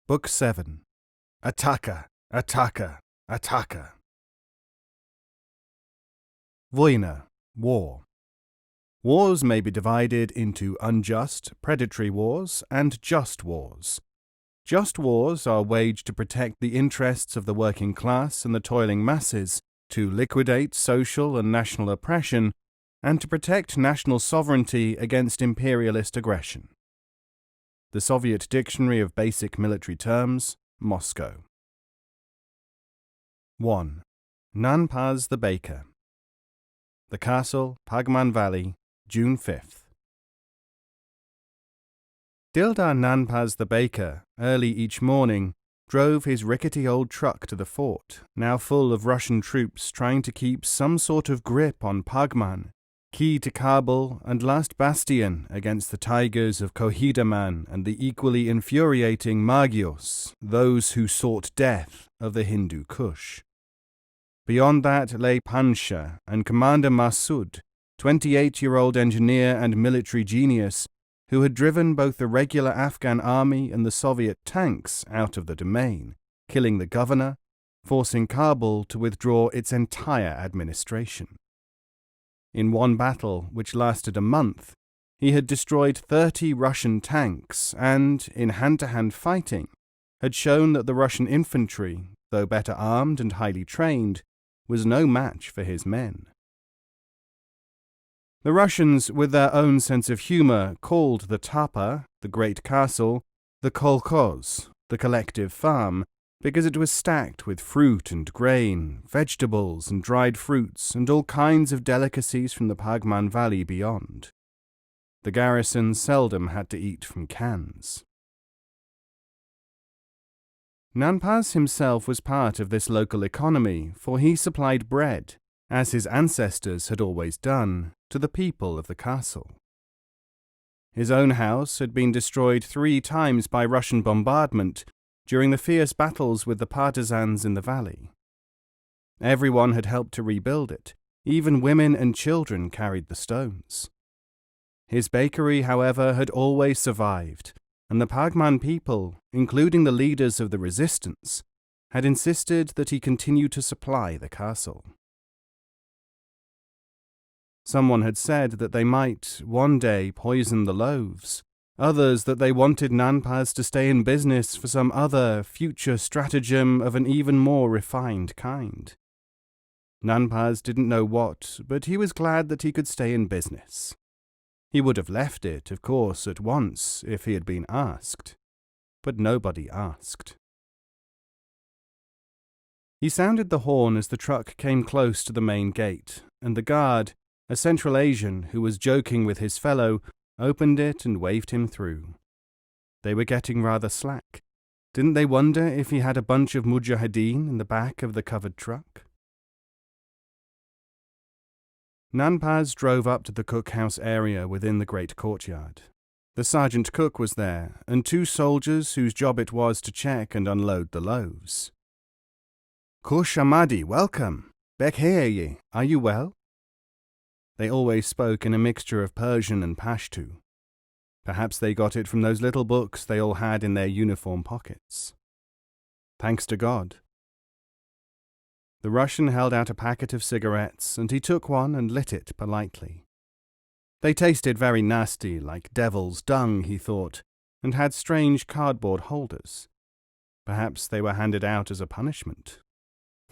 Book 7. Ataka, Ataka, Ataka. Wojna, war. Wars may be divided into unjust, predatory wars and just wars. Just wars are waged to protect the interests of the working class and the toiling masses, to liquidate social and national oppression, and to protect national sovereignty against imperialist aggression. The Soviet Dictionary of Basic Military Terms, Moscow. 1. Nanpaz the Baker. The Castle, Pagman Valley, June 5th. Dildar Nanpaz the Baker, early each morning, drove his rickety old truck to the fort, now full of Russian troops trying to keep some sort of grip on Pagman, key to Kabul and last bastion against the tigers of Kohitaman and the equally infuriating Magyos, those who sought death of the Hindu Kush. Beyond that lay Pansha and Commander Massoud, 28-year-old engineer and military genius, who had driven both the regular Afghan army and the Soviet tanks out of the domain, killing the governor, forcing Kabul to withdraw its entire administration. In one battle, which lasted a month, he had destroyed 30 Russian tanks and, in hand-to-hand fighting, had shown that the Russian infantry, though better armed and highly trained, was no match for his men. The Russians, with their own sense of humour, called the Tapa, the great castle, the kolkhoz, the collective farm, because it was stacked with fruit and grain, vegetables and dried fruits, and all kinds of delicacies from the Pagman Valley beyond. The garrison seldom had to eat from cans. Nanpaz himself was part of this local economy, for he supplied bread, as his ancestors had always done, to the people of the castle. His own house had been destroyed 3 times by Russian bombardment during the fierce battles with the partisans in the valley. Everyone had helped to rebuild it, even women and children carried the stones. His bakery, however, had always survived, and the Pagman people, including the leaders of the resistance, had insisted that he continue to supply the castle. Someone had said that they might, one day, poison the loaves, others that they wanted Nanpaz to stay in business for some other, future stratagem of an even more refined kind. Nanpaz didn't know what, but he was glad that he could stay in business. He would have left it, of course, at once, if he had been asked. But nobody asked. He sounded the horn as the truck came close to the main gate, and the guard, a Central Asian who was joking with his fellow, opened it and waved him through. They were getting rather slack. Didn't they wonder if he had a bunch of mujahideen in the back of the covered truck? Nanpaz drove up to the cookhouse area within the great courtyard. The sergeant cook was there, and 2 soldiers whose job it was to check and unload the loaves. Kush Ahmadi, welcome. Bekheye, are you well? They always spoke in a mixture of Persian and Pashto. Perhaps they got it from those little books they all had in their uniform pockets. Thanks to God. The Russian held out a packet of cigarettes, and he took one and lit it politely. They tasted very nasty, like devil's dung, he thought, and had strange cardboard holders. Perhaps they were handed out as a punishment.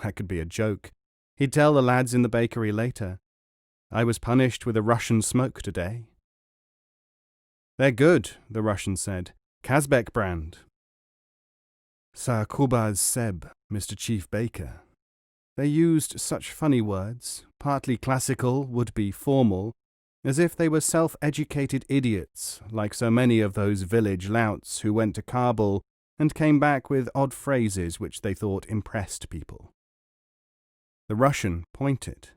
That could be a joke. He'd tell the lads in the bakery later. I was punished with a Russian smoke today. They're good, the Russian said. Kazbek brand. Saakubaz Seb, Mr. Chief Baker. They used such funny words, partly classical, would-be formal, as if they were self-educated idiots, like so many of those village louts who went to Kabul and came back with odd phrases which they thought impressed people. The Russian pointed.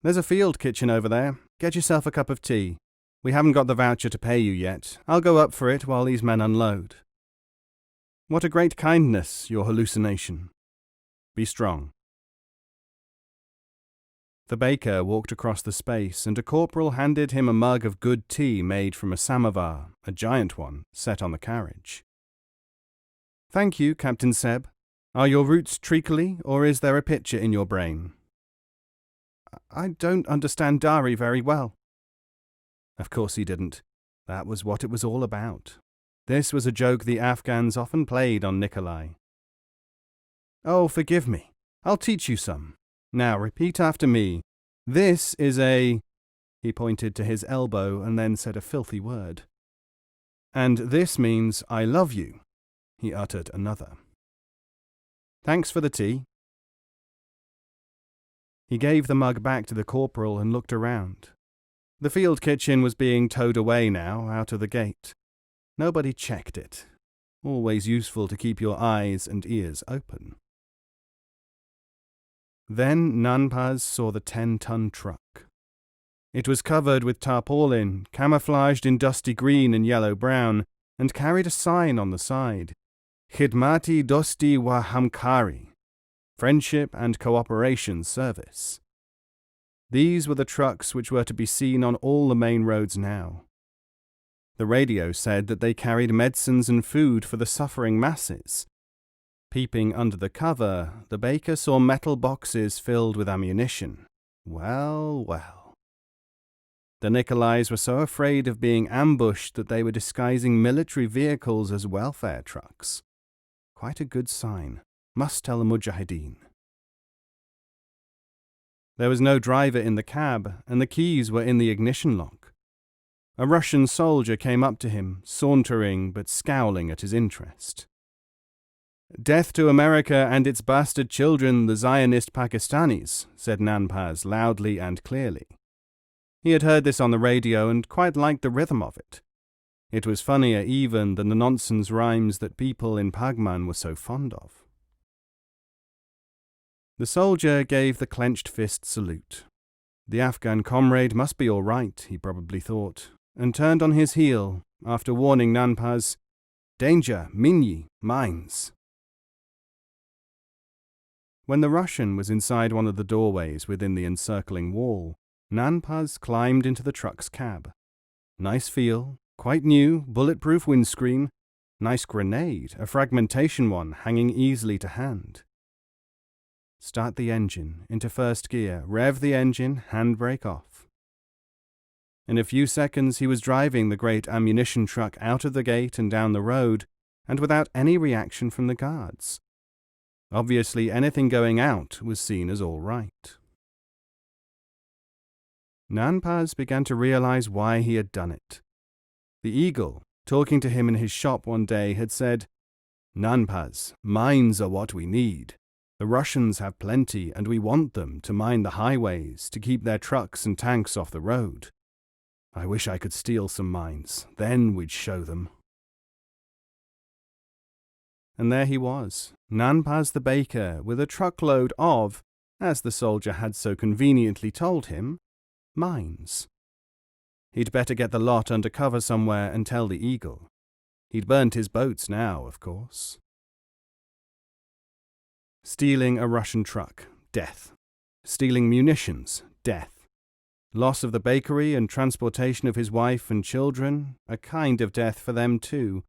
There's a field kitchen over there. Get yourself a cup of tea. We haven't got the voucher to pay you yet. I'll go up for it while these men unload. What a great kindness, your hallucination. Be strong. The baker walked across the space, and a corporal handed him a mug of good tea made from a samovar, a giant one, set on the carriage. Thank you, Captain Seb. Are your roots treacly, or is there a picture in your brain? I don't understand Dari very well. Of course he didn't. That was what it was all about. This was a joke the Afghans often played on Nikolai. Oh, forgive me. I'll teach you some. Now repeat after me. This is a... He pointed to his elbow and then said a filthy word. And this means I love you. He uttered another. Thanks for the tea. He gave the mug back to the corporal and looked around. The field kitchen was being towed away now, out of the gate. Nobody checked it. Always useful to keep your eyes and ears open. Then Nanpaz saw the 10-ton truck. It was covered with tarpaulin, camouflaged in dusty green and yellow-brown, and carried a sign on the side. Khidmati Dosti wa Hamkari, Friendship and Cooperation Service. These were the trucks which were to be seen on all the main roads now. The radio said that they carried medicines and food for the suffering masses. Peeping under the cover, the baker saw metal boxes filled with ammunition. Well, well. The Nikolais were so afraid of being ambushed that they were disguising military vehicles as welfare trucks. Quite a good sign. Must tell the Mujahideen. There was no driver in the cab, and the keys were in the ignition lock. A Russian soldier came up to him, sauntering but scowling at his interest. Death to America and its bastard children, the Zionist Pakistanis, said Nanpaz loudly and clearly. He had heard this on the radio and quite liked the rhythm of it. It was funnier even than the nonsense rhymes that people in Pagman were so fond of. The soldier gave the clenched fist salute. The Afghan comrade must be all right, he probably thought, and turned on his heel after warning Nanpaz, Danger, Minyi, mines. When the Russian was inside one of the doorways within the encircling wall, Nanpaz climbed into the truck's cab. Nice feel, quite new, bulletproof windscreen, nice grenade, a fragmentation one hanging easily to hand. Start the engine, into first gear, rev the engine, handbrake off. In a few seconds he was driving the great ammunition truck out of the gate and down the road, and without any reaction from the guards. Obviously anything going out was seen as all right. Nanpaz began to realize why he had done it. The eagle, talking to him in his shop one day, had said, Nanpaz, mines are what we need. The Russians have plenty, and we want them to mine the highways to keep their trucks and tanks off the road. I wish I could steal some mines. Then we'd show them. And there he was, Nanpaz the baker, with a truckload of, as the soldier had so conveniently told him, mines. He'd better get the lot under cover somewhere and tell the eagle. He'd burnt his boats now, of course. Stealing a Russian truck, death. Stealing munitions, death. Loss of the bakery and transportation of his wife and children, a kind of death for them too.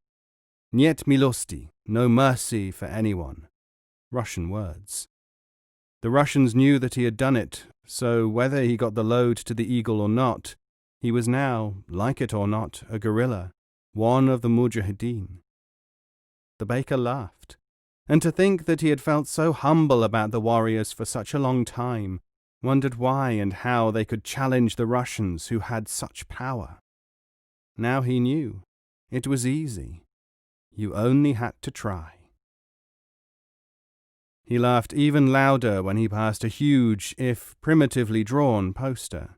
Niet milosti, no mercy for anyone. Russian words. The Russians knew that he had done it, so whether he got the load to the eagle or not, he was now, like it or not, a guerrilla, one of the Mujahideen. The baker laughed. And to think that he had felt so humble about the warriors for such a long time, wondered why and how they could challenge the Russians who had such power. Now he knew. It was easy. You only had to try. He laughed even louder when he passed a huge, if primitively drawn, poster.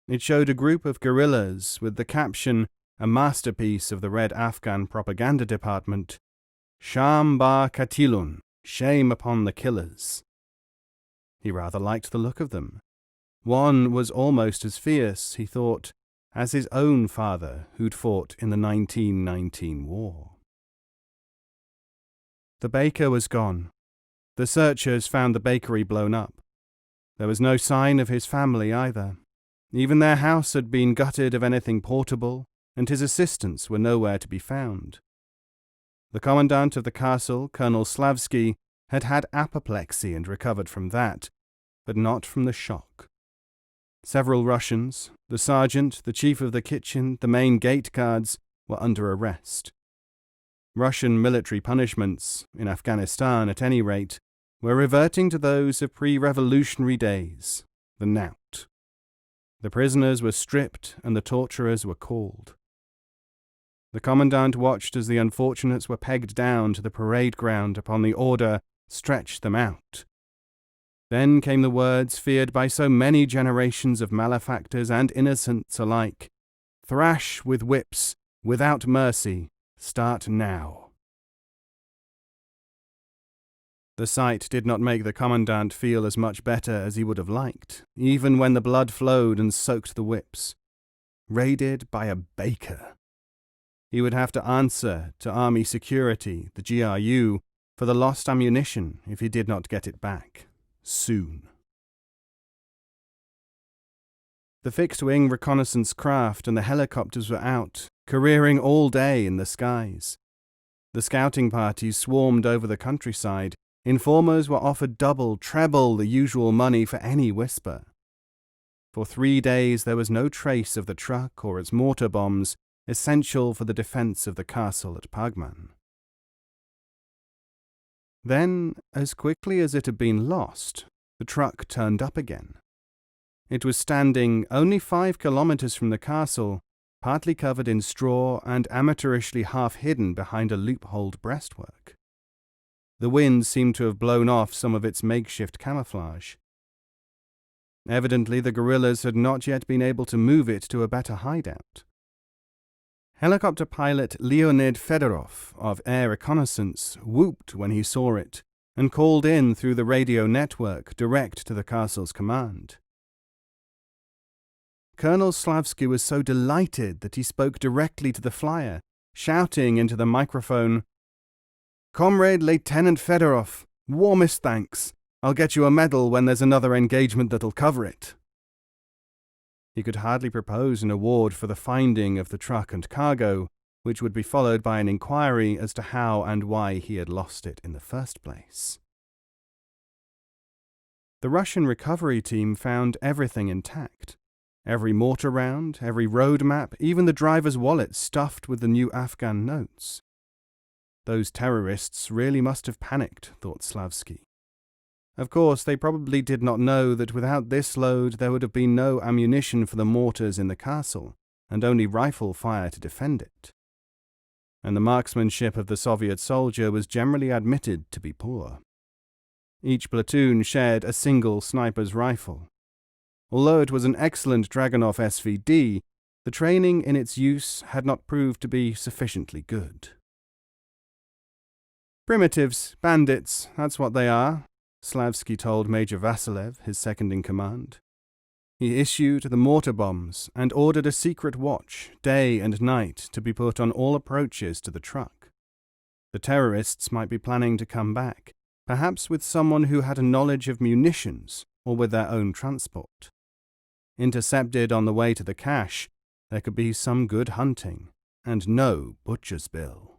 It showed a group of guerrillas with the caption, a masterpiece of the Red Afghan propaganda department, Sham bar Katilun, shame upon the killers. He rather liked the look of them. One was almost as fierce, he thought, as his own father who'd fought in the 1919 war. The baker was gone. The searchers found the bakery blown up. There was no sign of his family either. Even their house had been gutted of anything portable, and his assistants were nowhere to be found. The commandant of the castle, Colonel Slavsky, had had apoplexy and recovered from that, but not from the shock. Several Russians, the sergeant, the chief of the kitchen, the main gate guards, were under arrest. Russian military punishments, in Afghanistan at any rate, were reverting to those of pre-revolutionary days, the knout. The prisoners were stripped and the torturers were called. The commandant watched as the unfortunates were pegged down to the parade ground upon the order, "Stretch them out." Then came the words feared by so many generations of malefactors and innocents alike: "Thrash with whips, without mercy, start now." The sight did not make the commandant feel as much better as he would have liked, even when the blood flowed and soaked the whips. Raided by a baker. He would have to answer to Army Security, the GRU, for the lost ammunition if he did not get it back. Soon. The fixed-wing reconnaissance craft and the helicopters were out, careering all day in the skies. The scouting parties swarmed over the countryside. Informers were offered double, treble the usual money for any whisper. For 3 days there was no trace of the truck or its mortar bombs, essential for the defence of the castle at Pagman. Then, as quickly as it had been lost, the truck turned up again. It was standing only 5 kilometres from the castle, partly covered in straw and amateurishly half hidden behind a loopholed breastwork. The wind seemed to have blown off some of its makeshift camouflage. Evidently the guerrillas had not yet been able to move it to a better hideout. Helicopter pilot Leonid Fedorov of Air Reconnaissance whooped when he saw it and called in through the radio network direct to the castle's command. Colonel Slavsky was so delighted that he spoke directly to the flyer, shouting into the microphone, "Comrade Lieutenant Fedorov, warmest thanks. I'll get you a medal when there's another engagement that'll cover it." He could hardly propose an award for the finding of the truck and cargo, which would be followed by an inquiry as to how and why he had lost it in the first place. The Russian recovery team found everything intact. Every mortar round, every road map, even the driver's wallet stuffed with the new Afghan notes. Those terrorists really must have panicked, thought Slavsky. Of course, they probably did not know that without this load there would have been no ammunition for the mortars in the castle, and only rifle fire to defend it. And the marksmanship of the Soviet soldier was generally admitted to be poor. Each platoon shared a single sniper's rifle. Although it was an excellent Dragunov SVD, the training in its use had not proved to be sufficiently good. "Primitives, bandits, that's what they are," Slavsky told Major Vasilev, his second-in-command. He issued the mortar bombs and ordered a secret watch, day and night, to be put on all approaches to the truck. The terrorists might be planning to come back, perhaps with someone who had a knowledge of munitions or with their own transport. Intercepted on the way to the cache, there could be some good hunting, and no butcher's bill.